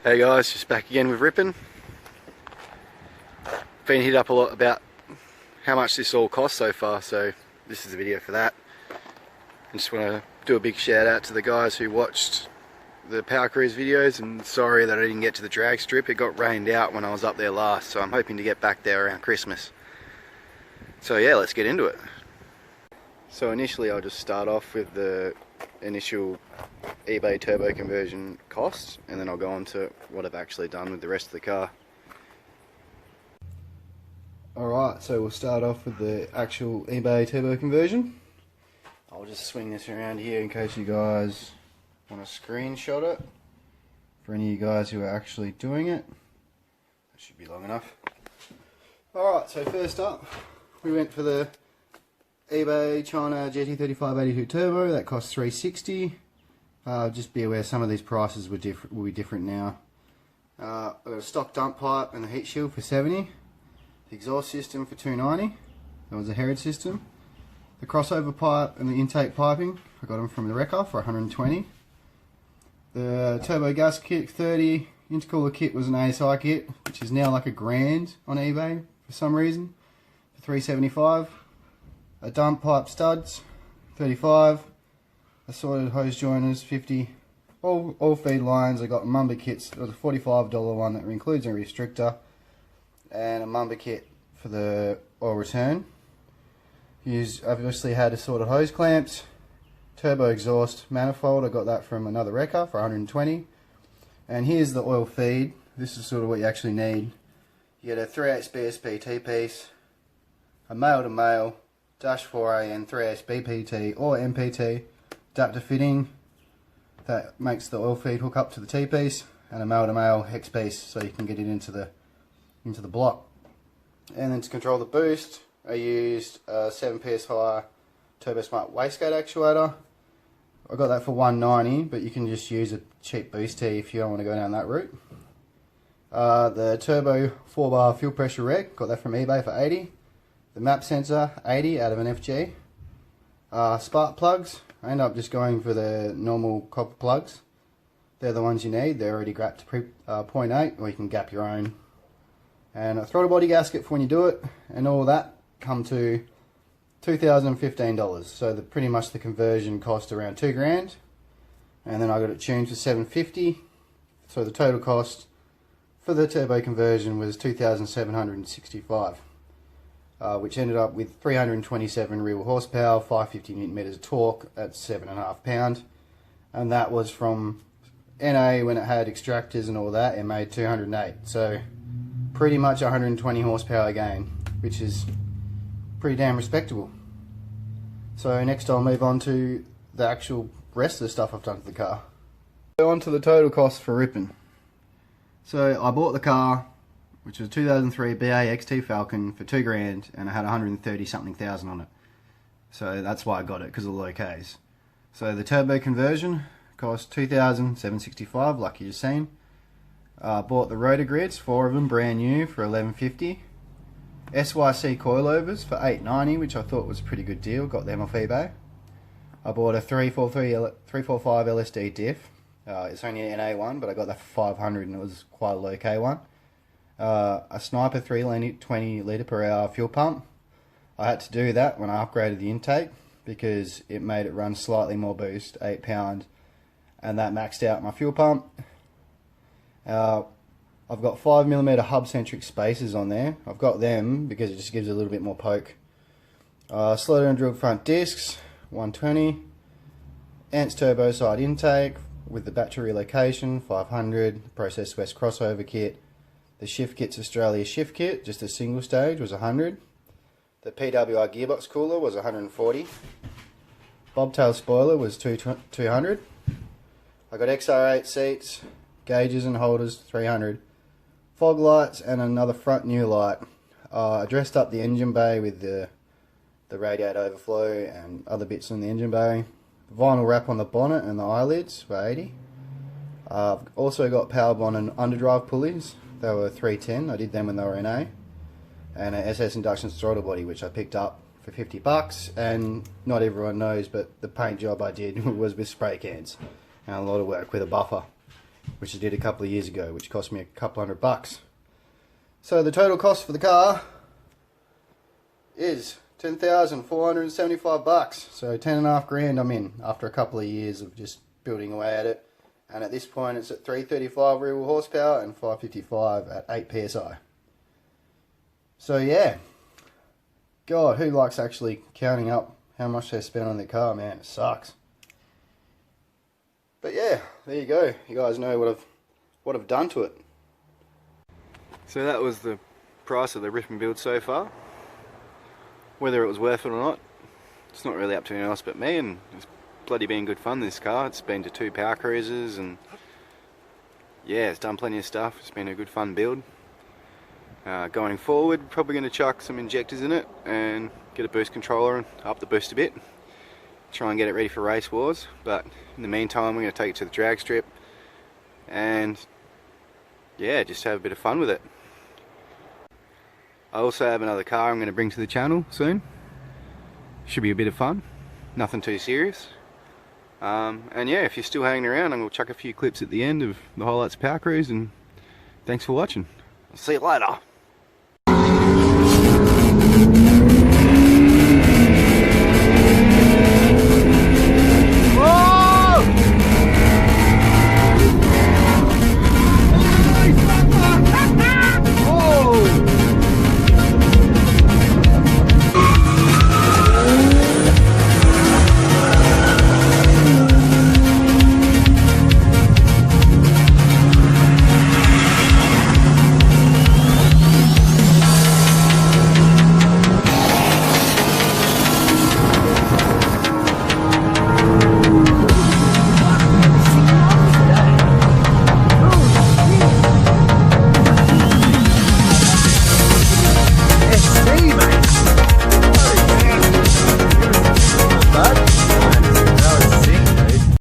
Hey guys, just back again with RIPIN. Been hit up a lot about how much this all costs so far, so this is a video for that. I just want to do a big shout out to the guys who watched the Power Cruise videos, and sorry that I didn't get to the drag strip. It got rained out when I was up there last, so I'm hoping to get back there around Christmas. So yeah, let's get into it. So initially I'll just start off with the initial eBay turbo conversion costs, and then I'll go on to what I've actually done with the rest of the car. Alright, so we'll start off with the actual eBay turbo conversion. I'll just swing this around here in case you guys want to screenshot it. For any of you guys who are actually doing it. That should be long enough. Alright, so first up, we went for the eBay China GT3582 Turbo. That cost $360. Just be aware some of these prices will be different now. I've got a stock dump pipe and the heat shield for $70. The exhaust system for $290. That was a Herod system. The crossover pipe and the intake piping, I got them from the wrecker for $120. The turbo gas kit $30. Intercooler kit was an ASI kit, which is now like $1,000 on eBay for some reason, for $375. A dump pipe studs, $35. Assorted hose joiners, $50. All feed lines. I got Mumba kits. There was a $45 one that includes a restrictor, and a Mumba kit for the oil return. Obviously had assorted hose clamps, turbo exhaust manifold. I got that from another wrecker for $120. And here's the oil feed. This is sort of what you actually need. You get a 3/8 BSP T-piece, a male-to-male dash 4A and 3/8 BPT or MPT adapter fitting that makes the oil feed hook up to the T-piece, and a male-to-male hex piece so you can get it into the block. And then to control the boost, I used a 7 psi Turbo Smart wastegate actuator. I got that for $190, but you can just use a cheap boost tee if you don't want to go down that route. The turbo 4-bar fuel pressure reg, got that from eBay for $80. The map sensor, $80 out of an FG. Spark plugs, I end up just going for the normal copper plugs. They're the ones you need. They're already gapped to 0.8, or you can gap your own. And a throttle body gasket for when you do it, and all that come to $2,015. So pretty much the conversion cost around $2,000. And then I got it tuned for $750. So the total cost for the turbo conversion was $2,765. Which ended up with 327 real horsepower, 550 newton meters of torque at 7.5 pound, and that was from NA when it had extractors and all that. It made 208, so pretty much 120 horsepower gain, which is pretty damn respectable. So next I'll move on to the actual rest of the stuff I've done to the car. So on to the total cost for RIPIN. So I bought the car, which was a 2003 BA XT Falcon, for $2,000, and it had 130 something thousand on it. So that's why I got it, because of the low Ks. So the turbo conversion cost $2,765, like you've seen. Bought the rotor grids, 4 of them brand new, for $11.50. SYC coilovers for $8.90, which I thought was a pretty good deal. Got them off eBay. I bought a 345 LSD diff. It's only an NA one, but I got that for $500, and it was quite a low K one. A Sniper 320 litre per hour fuel pump. I had to do that when I upgraded the intake because it made it run slightly more boost, 8 pound, and that maxed out my fuel pump. I've got 5mm hub centric spacers on there. I've got them because it just gives it a little bit more poke. Slotted and drilled front discs, 120. Ants turbo side intake with the battery relocation, 500. Process West crossover kit. The shift kit's Australia shift kit, just a single stage, was 100. The PWI gearbox cooler was 140. Bobtail spoiler was 200. I got XR8 seats, gauges and holders, 300. Fog lights and another front new light. I dressed up the engine bay with the radiator overflow and other bits in the engine bay. Vinyl wrap on the bonnet and the eyelids for 80. I've also got power bond and underdrive pulleys. They were 310. I did them when they were NA. And a SS induction throttle body, which I picked up for $50. And not everyone knows, but the paint job I did was with spray cans and a lot of work with a buffer. which I did a couple of years ago, which cost me a couple $100. So the total cost for the car is $10,475. So 10.5 grand I'm in after a couple of years of just building away at it. And at this point it's at 335 rear wheel horsepower and 555 at 8 psi. So yeah, God, who likes actually counting up how much they spent on their car, man? It sucks. But yeah, there you go. You guys know what I've done to it. So that was the price of the RIPIN build so far. Whether it was worth it or not, it's not really up to anyone else but me, and it's bloody been good fun, this car. It's been to 2 power cruises, and yeah, it's done plenty of stuff. It's been a good fun build. Going forward, probably going to chuck some injectors in it and get a boost controller and up the boost a bit. Try and get it ready for race wars, but in the meantime we're going to take it to the drag strip and yeah, just have a bit of fun with it. I also have another car I'm going to bring to the channel soon. Should be a bit of fun, nothing too serious. And yeah, if you're still hanging around, I'm going to chuck a few clips at the end of the highlights of Power Cruise, and thanks for watching. I'll see you later.